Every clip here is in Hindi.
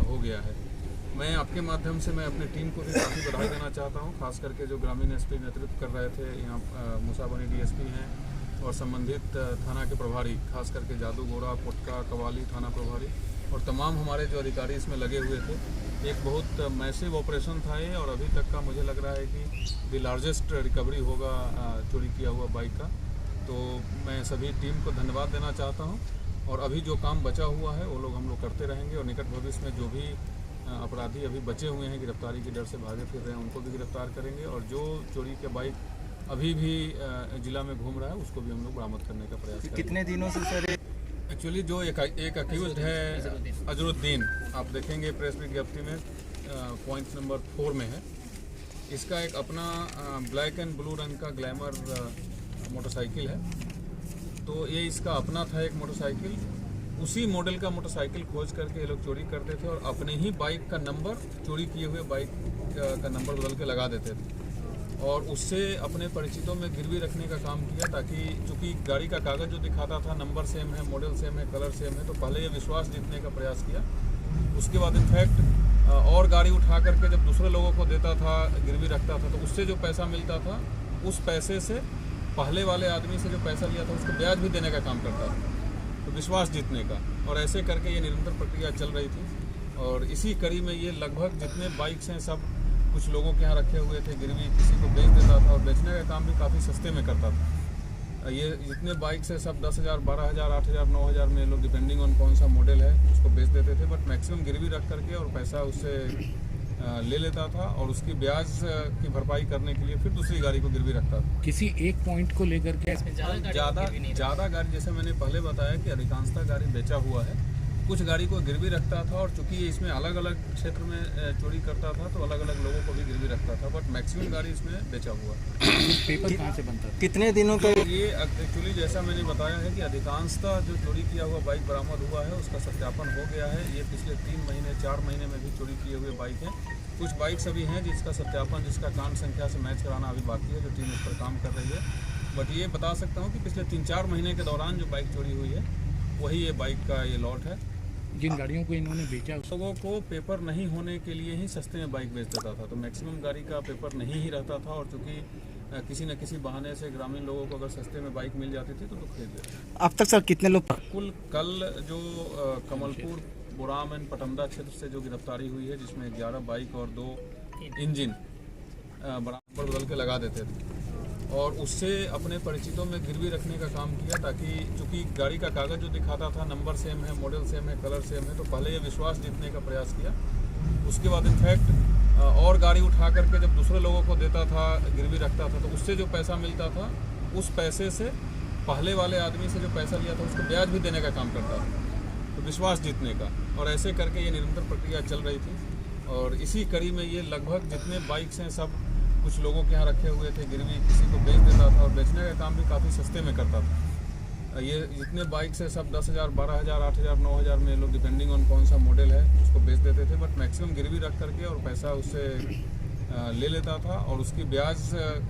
हो गया है। मैं आपके माध्यम से मैं अपनी टीम को भी काफ़ी बधाई देना चाहता हूं, खास करके जो ग्रामीण एसपी नेतृत्व कर रहे थे, यहाँ मूसाबनी डीएसपी हैं और संबंधित थाना के प्रभारी, खास करके जादूगोड़ा, पोटका, कवाली थाना प्रभारी और तमाम हमारे जो अधिकारी इसमें लगे हुए थे। एक बहुत मैसिव ऑपरेशन था ये और अभी तक का मुझे लग रहा है कि द लार्जेस्ट रिकवरी होगा चोरी किया हुआ बाइक का। तो मैं सभी टीम को धन्यवाद देना चाहता हूँ और अभी जो काम बचा हुआ है वो लोग हम लोग करते रहेंगे और निकट भविष्य में जो भी अपराधी अभी बचे हुए हैं गिरफ्तारी के डर से भागे फिर रहे हैं उनको भी गिरफ्तार करेंगे और जो चोरी के बाइक अभी भी जिला में घूम रहा है उसको भी हम लोग बरामद करने का प्रयास करेंगे। कितने दिनों से सर एक्चुअली जो एक अक्यूज्ड है अजरुद्दीन, आप देखेंगे प्रेस विज्ञप्ति में पॉइंट नंबर 4 में है। इसका एक अपना ब्लैक एंड ब्लू रंग का ग्लैमर मोटरसाइकिल है। तो ये इसका अपना था एक मोटरसाइकिल, उसी मॉडल का मोटरसाइकिल खोज करके ये लोग चोरी करते थे और अपने ही बाइक का नंबर, चोरी किए हुए बाइक का नंबर बदल के लगा देते थे और उससे अपने परिचितों में गिरवी रखने का काम किया, ताकि चूंकि गाड़ी का कागज़ जो दिखाता था नंबर सेम है, मॉडल सेम है, कलर सेम है, तो पहले ये विश्वास जीतने का प्रयास किया। उसके बाद इनफैक्ट और गाड़ी उठा करके जब दूसरे लोगों को देता था, गिरवी रखता था, तो उससे जो पैसा मिलता था उस पैसे से पहले वाले आदमी से जो पैसा लिया था उसको ब्याज भी देने का काम करता था, तो विश्वास जीतने का। और ऐसे करके ये निरंतर प्रक्रिया चल रही थी और इसी कड़ी में ये लगभग जितने बाइक्स हैं सब कुछ लोगों के यहाँ रखे हुए थे, गिरवी किसी को बेच देता था और बेचने का काम भी काफ़ी सस्ते में करता था। ये जितने बाइक्स है सब 10,000, 12,000, 8,000, 9,000 में लोग डिपेंडिंग ऑन कौन सा मॉडल है उसको बेच देते थे, बट मैक्सिमम गिरवी रख करके और पैसा उससे ले लेता था और उसकी ब्याज की भरपाई करने के लिए फिर दूसरी गाड़ी को गिरवी रखता था। किसी एक पॉइंट को लेकर के ज़्यादा गाड़ी, जैसे मैंने पहले बताया कि अधिकांशतः गाड़ी बेचा हुआ है, कुछ गाड़ी को गिरवी रखता था और चूंकि ये इसमें अलग अलग क्षेत्र में चोरी करता था तो अलग अलग लोगों को भी गिरवी रखता था, बट मैक्सिमम गाड़ी इसमें बेचा हुआ है। पेपर कहाँ से बनता था? कितने दिनों का ये एक्चुअली जैसा मैंने बताया है कि अधिकांशतः जो चोरी किया हुआ बाइक बरामद हुआ है उसका सत्यापन हो गया है। ये पिछले 3 महीने 4 महीने में भी चोरी किए हुए बाइक हैं। कुछ बाइक्स अभी हैं जिसका सत्यापन, जिसका कांड संख्या से मैच कराना अभी बाकी है, जो टीम उस पर काम कर रही है। बट ये बता सकता हूँ कि पिछले 3-4 महीने के दौरान जो बाइक चोरी हुई है वही ये बाइक का ये लॉट है। जिन गाड़ियों को इन्होंने बेचा लोगों को पेपर नहीं होने के लिए ही सस्ते में बाइक बेच देता था, तो मैक्सिमम गाड़ी का पेपर नहीं ही रहता था और चूंकि किसी न किसी बहाने से ग्रामीण लोगों को अगर सस्ते में बाइक मिल जाती थी तो खरीद लेते। अब तक सर कितने लोग कुल कल जो कमलपुर, बोराम एंड पटमदा क्षेत्र से जो गिरफ्तारी हुई है जिसमें 11 बाइक और 2 इंजन बराबर बदल के लगा देते थे और उससे अपने परिचितों में गिरवी रखने का काम किया, ताकि चूंकि गाड़ी का कागज़ जो दिखाता था नंबर सेम है, मॉडल सेम है, कलर सेम है, तो पहले ये विश्वास जीतने का प्रयास किया। उसके बाद इनफैक्ट और गाड़ी उठा करके जब दूसरे लोगों को देता था, गिरवी रखता था, तो उससे जो पैसा मिलता था उस पैसे से पहले वाले आदमी से जो पैसा लिया था उसको ब्याज भी देने का काम करता था, तो विश्वास जीतने का। और ऐसे करके ये निरंतर प्रक्रिया चल रही थी और इसी कड़ी में ये लगभग जितने बाइक्स हैं सब कुछ लोगों के यहाँ रखे हुए थे, गिरवी किसी को बेच देता था और बेचने का काम भी काफ़ी सस्ते में करता था। ये जितने बाइक्स है सब 10,000, 12,000, 8,000, 9,000 में लोग डिपेंडिंग ऑन कौन सा मॉडल है उसको बेच देते थे, बट मैक्सिमम गिरवी रख करके और पैसा उससे ले लेता था और उसकी ब्याज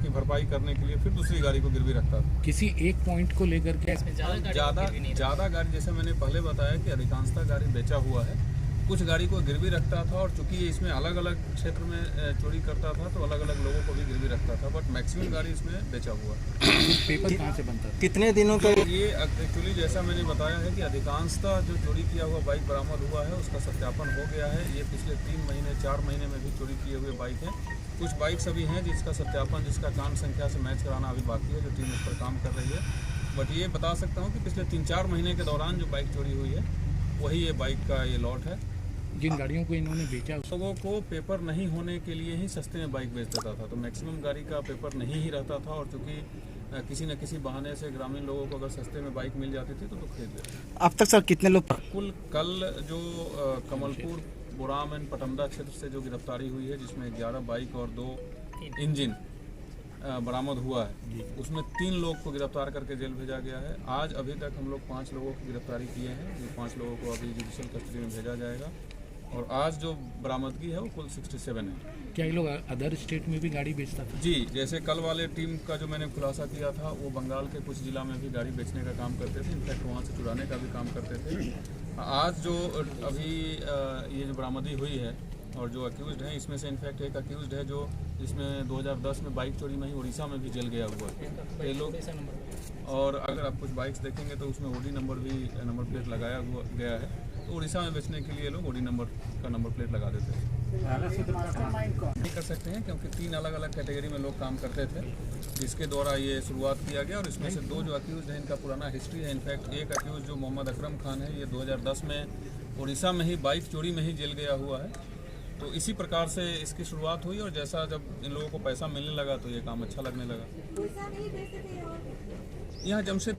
की भरपाई करने के लिए फिर दूसरी गाड़ी को गिरवी रखता था। किसी एक पॉइंट को लेकर के ज़्यादा गाड़ी, जैसे मैंने पहले बताया कि अधिकांशतः गाड़ी बेचा हुआ है, कुछ गाड़ी को गिरवी रखता था और चूंकि ये इसमें अलग अलग क्षेत्र में चोरी करता था तो अलग अलग लोगों को भी गिरवी रखता था, बट मैक्सिमम गाड़ी इसमें बेचा हुआ है। पेपर कहाँ से बनता था? कितने दिनों का ये एक्चुअली जैसा मैंने बताया है कि अधिकांशतः जो चोरी किया हुआ बाइक बरामद हुआ है उसका सत्यापन हो गया है। ये पिछले 3 महीने 4 महीने में भी चोरी किए हुए बाइक हैं। कुछ बाइक्स अभी हैं जिसका सत्यापन, जिसका कांड संख्या से मैच कराना अभी बाकी है, जो टीम उस पर काम कर रही है। बट ये बता सकता हूँ कि पिछले 3-4 महीने के दौरान जो बाइक चोरी हुई है वही ये बाइक का ये लॉट है। जिन गाड़ियों को इन्होंने बेचा लोगों को पेपर नहीं होने के लिए ही सस्ते में बाइक बेच देता था, तो मैक्सिमम गाड़ी का पेपर नहीं ही रहता था और चूंकि किसी न किसी बहाने से ग्रामीण लोगों को अगर सस्ते में बाइक मिल जाती थी तो खरीद लेते। अब तक सर कितने लोग कुल कल जो कमलपुर, बोराम एंड पटमदा क्षेत्र से जो गिरफ्तारी हुई है जिसमें 11 बाइक और 2 इंजन बरामद हुआ है, उसमें 3 लोग को गिरफ्तार करके जेल भेजा गया है। आज अभी तक हम लोग 5 लोगों की गिरफ्तारी किए हैं, जो 5 लोगों को अभी जुडिशियल कस्टडी में भेजा जाएगा और आज जो बरामदगी है वो कुल 67 है। क्या ये लोग अदर स्टेट में भी गाड़ी बेचता था? जी, जैसे कल वाले टीम का जो मैंने खुलासा किया था वो बंगाल के कुछ जिला में भी गाड़ी बेचने का काम करते थे, इनफैक्ट वहाँ से चुराने का भी काम करते थे आज जो अभी ये जो बरामदी हुई है और जो अक्यूज्ड हैं, इसमें से इनफैक्ट एक अक्यूज्ड है जो इसमें 2010 में बाइक चोरी में ही उड़ीसा में भी जेल गया हुआ है। ये लोग, और अगर आप कुछ बाइक्स देखेंगे तो उसमें ओडी नंबर भी नंबर प्लेट लगाया हुआ गया है। तो उड़ीसा में बेचने के लिए लोग ओडी नंबर का नंबर प्लेट लगा देते हैं। नहीं कर सकते हैं क्योंकि 3 अलग अलग कैटेगरी में लोग काम करते थे, जिसके द्वारा ये शुरुआत किया गया। और इसमें से 2 जो अक्यूज हैं इनका पुराना हिस्ट्री है। इनफैक्ट एक अक्यूज जो मोहम्मद अकरम खान है, ये 2010 में उड़ीसा में ही बाइक चोरी में ही जेल गया हुआ है। तो इसी प्रकार से इसकी शुरुआत हुई और जैसा जब इन लोगों को पैसा मिलने लगा तो ये काम अच्छा लगने लगा। यहाँ जमशेद